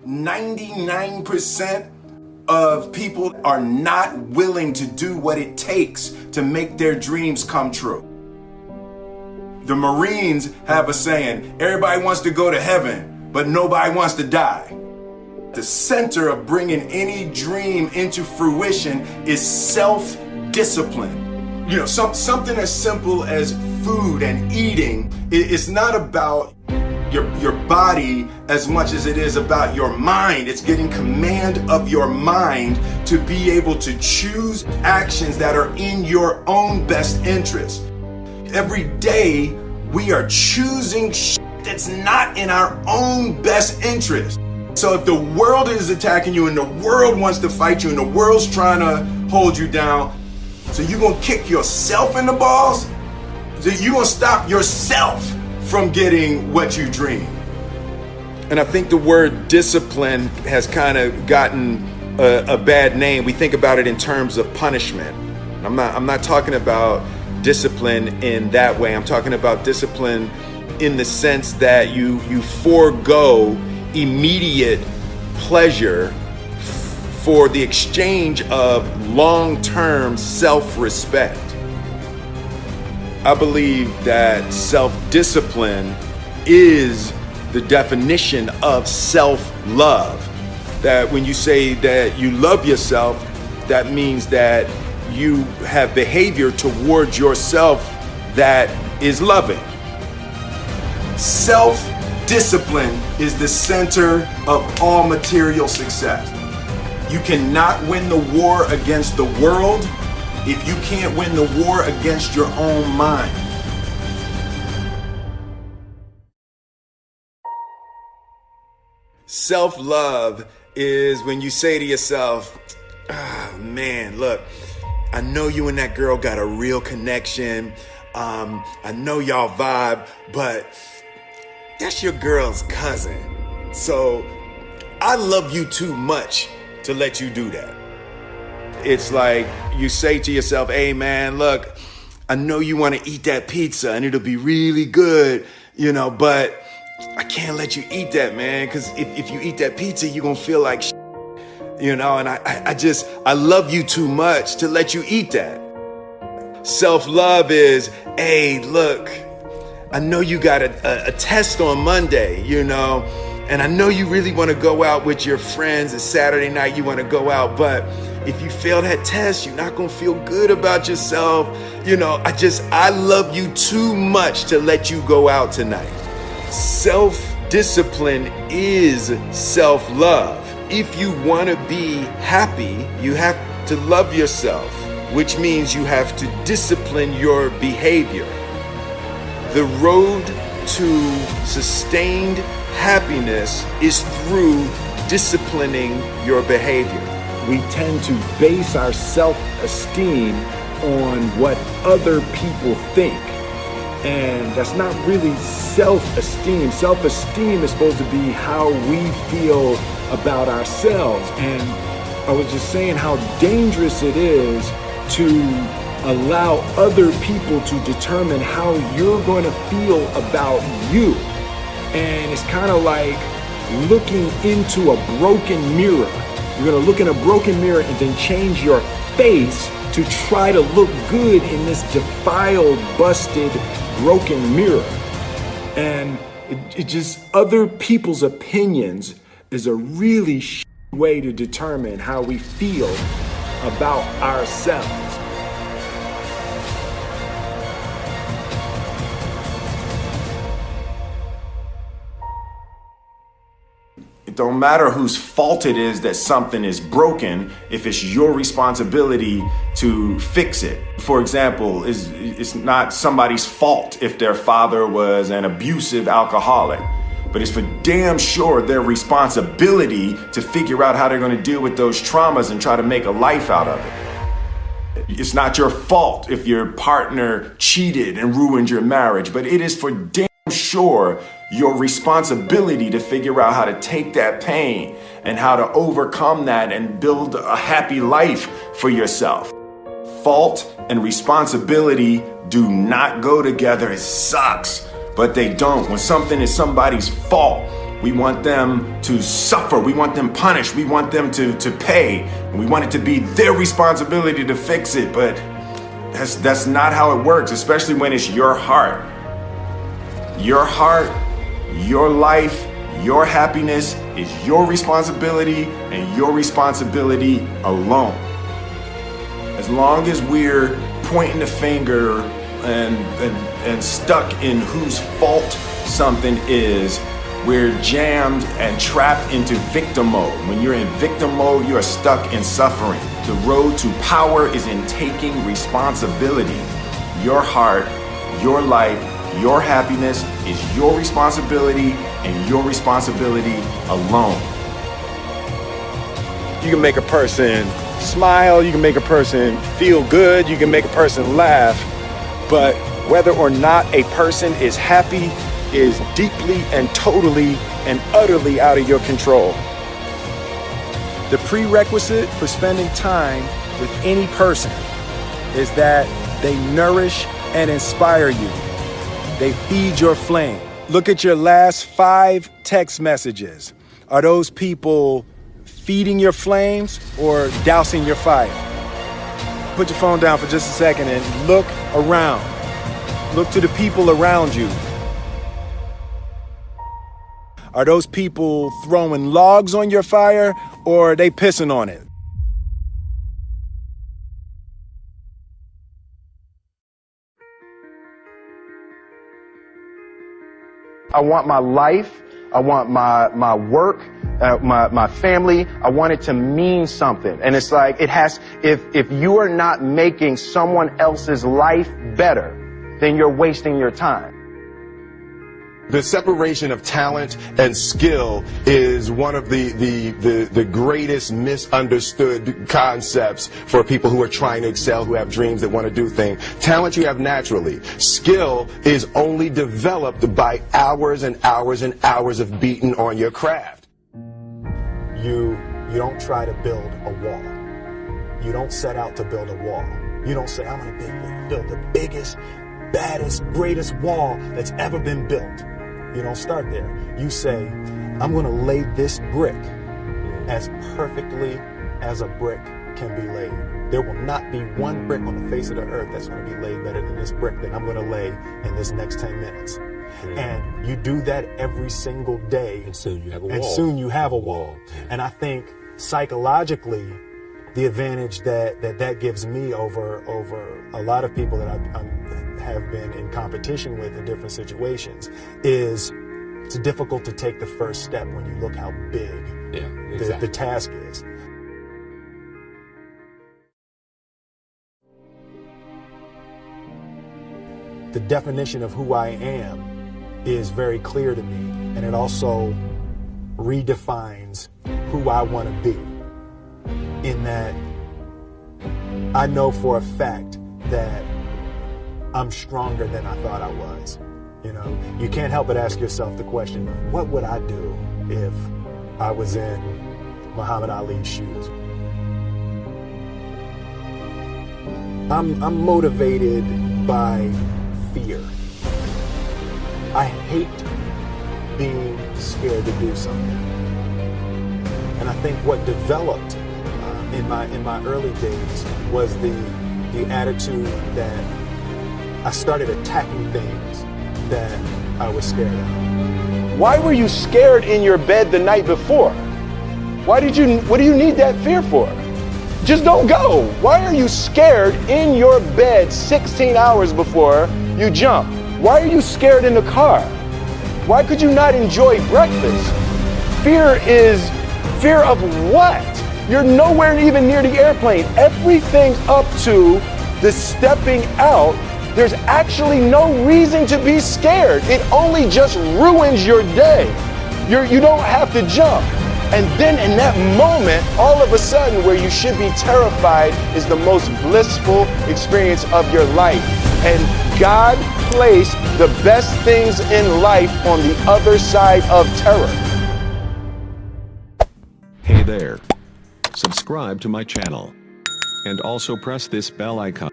99% of people are not willing to do what it takes to make their dreams come true. The Marines have a saying, everybody wants to go to heaven, but nobody wants to die. The center of bringing any dream into fruition is self-discipline. Something as simple as food and eating. It's not about your body as much as it is about your mind. It's getting command of your mind to be able to choose actions that are in your own best interest. Every day we are choosing that's not in our own best interest. So if the world is attacking you and the world wants to fight you and the world's trying to hold you down, so you're gonna kick yourself in the balls? So you're gonna stop yourself from getting what you dream. And I think the word discipline has kind of gotten a bad name. We think about it in terms of punishment. I'm not talking about discipline in that way. I'm talking about discipline in the sense that you forego immediate pleasure for the exchange of long-term self-respect. I believe that self-discipline is the definition of self-love. That when you say that you love yourself, that means that you have behavior towards yourself that is loving. Self-discipline is the center of all material success. You cannot win the war against the world if you can't win the war against your own mind. Self-love is when you say to yourself, oh man, look, I know you and that girl got a real connection. I know y'all vibe, but that's your girl's cousin. So I love you too much to let you do that. It's like you say to yourself, hey man, look, I know you want to eat that pizza and it'll be really good, but I can't let you eat that, man, because if you eat that pizza, you're going to feel like and I love you too much to let you eat that. Self-love is, hey, look, I know you got a test on Monday, and I know you really want to go out with your friends. It's Saturday night, you want to go out, but if you fail that test, you're not going to feel good about yourself. I love you too much to let you go out tonight. Self-discipline is self-love. If you want to be happy, you have to love yourself, which means you have to discipline your behavior. The road to sustained happiness is through disciplining your behavior. We tend to base our self-esteem on what other people think. And that's not really self-esteem. Self-esteem is supposed to be how we feel about ourselves. And I was just saying how dangerous it is to allow other people to determine how you're going to feel about you. And it's kind of like looking into a broken mirror. You're going to look in a broken mirror and then change your face to try to look good in this defiled, busted, broken mirror. And it just, other people's opinions is a really way to determine how we feel about ourselves. It don't matter whose fault it is that something is broken if it's your responsibility to fix it. For example, it's not somebody's fault if their father was an abusive alcoholic, but it's for damn sure their responsibility to figure out how they're going to deal with those traumas and try to make a life out of it. It's not your fault if your partner cheated and ruined your marriage, but it is for damn sure your responsibility to figure out how to take that pain and how to overcome that and build a happy life for yourself. Fault and responsibility do not go together. It sucks, but they don't. When something is somebody's fault, We want them to suffer. We want them punished. We want them to pay. And we want it to be their responsibility to fix it. But that's not how it works, especially when it's your heart. Your heart, your life, your happiness is your responsibility and your responsibility alone. As long as we're pointing the finger and stuck in whose fault something is, we're jammed and trapped into victim mode. When you're in victim mode, you are stuck in suffering. The road to power is in taking responsibility. Your heart, your life, your happiness is your responsibility and your responsibility alone. You can make a person smile, you can make a person feel good, you can make a person laugh, but whether or not a person is happy is deeply and totally and utterly out of your control. The prerequisite for spending time with any person is that they nourish and inspire you. They feed your flame. Look at your last 5 text messages. Are those people feeding your flames or dousing your fire? Put your phone down for just a second and look around. Look to the people around you. Are those people throwing logs on your fire or are they pissing on it? I want my life, I want my work, my family, I want it to mean something. And it's like, if you are not making someone else's life better, then you're wasting your time. The separation of talent and skill is one of the greatest misunderstood concepts for people who are trying to excel, who have dreams that want to do things. Talent you have naturally. Skill is only developed by hours and hours and hours of beating on your craft. You don't try to build a wall. You don't set out to build a wall. You don't say, I'm going to build the biggest, baddest, greatest wall that's ever been built. You don't start there. You say, I'm going to lay this brick as perfectly as a brick can be laid. There will not be one brick on the face of the earth that's going to be laid better than this brick that I'm going to lay in this next 10 minutes. And you do that every single day. And soon you have a wall. And soon you have a wall. And I think psychologically, the advantage that gives me over a lot of people that have been in competition with in different situations is it's difficult to take the first step when you look how big the task is. The definition of who I am is very clear to me, and it also redefines who I want to be, in that I know for a fact that I'm stronger than I thought I was. You know, you can't help but ask yourself the question, what would I do if I was in Muhammad Ali's shoes? I'm motivated by fear. I hate being scared to do something. And I think what developed in my early days was the attitude that I started attacking things that I was scared of. Why were you scared in your bed the night before? What do you need that fear for? Just don't go. Why are you scared in your bed 16 hours before you jump? Why are you scared in the car? Why could you not enjoy breakfast? Fear is fear of what? You're nowhere even near the airplane. Everything up to the stepping out, there's actually no reason to be scared. It only just ruins your day. You don't have to jump. And then in that moment, all of a sudden, where you should be terrified is the most blissful experience of your life. And God placed the best things in life on the other side of terror. Hey there. Subscribe to my channel. And also press this bell icon.